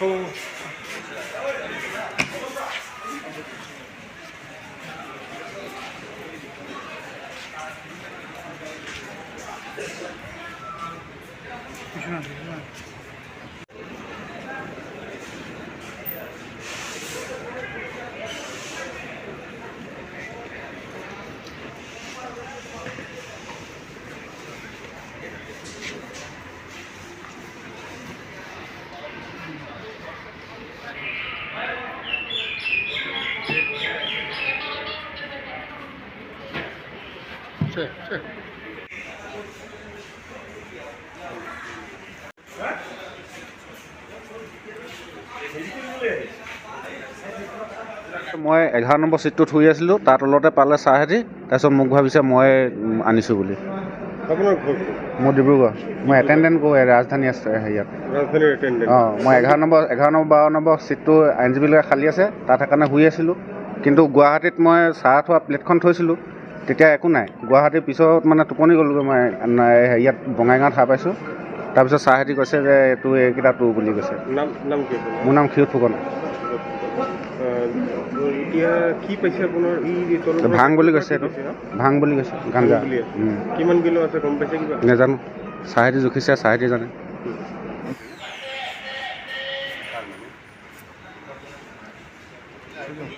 Sure. মই 11 number ছিটটোত শুই আছিলোঁ, তাৰ তলতে পালে ছাৰহেঁতি, তাৰপিছত মোক ভাবিছে মই আনিছোঁ বুলি। আপোনাৰ ঘৰ মোৰ ডিব্ৰুগড়, মই এটেণ্ডেণ্ট কৰোঁ ৰাজধানী আছে হেৰিয়াত। ৰাজধানীৰ এটেণ্ডেণ্ট। মই 11 নম্বৰ 12 নম্বৰ ছিটটো আইনজীৱীলৈকে খালী আছে, তাত সেইকাৰণে শুই আছিলোঁ। কিন্তু গুৱাহাটীত মই চাহ থোৱা প্লেটখন থৈছিলোঁ, তেতিয়া একো নাই। গুৱাহাটীৰ পিছত মানে টোপনি গ'লোগৈ, মই হেৰিয়াত বঙাইগাঁৱত সাৰ পাইছোঁ। তাৰপিছত ছাৰহেঁতি কৈছে যে এইটো এইকেইটা তোৰ বুলি কৈছে। নাম কি? মোৰ নাম ক্ষীৰোদ ফুকন। এতিয়া কি পাইছে আপোনাৰ? ভাং বুলি কৈছে, এইটো ভাং বুলি কৈছে, গাঞ্জা। কিমান কিলো আছে গম পাইছে কিবা? নাজানো, ছাৰহেঁতি জুখিছে, ছাৰহেঁতি জানে।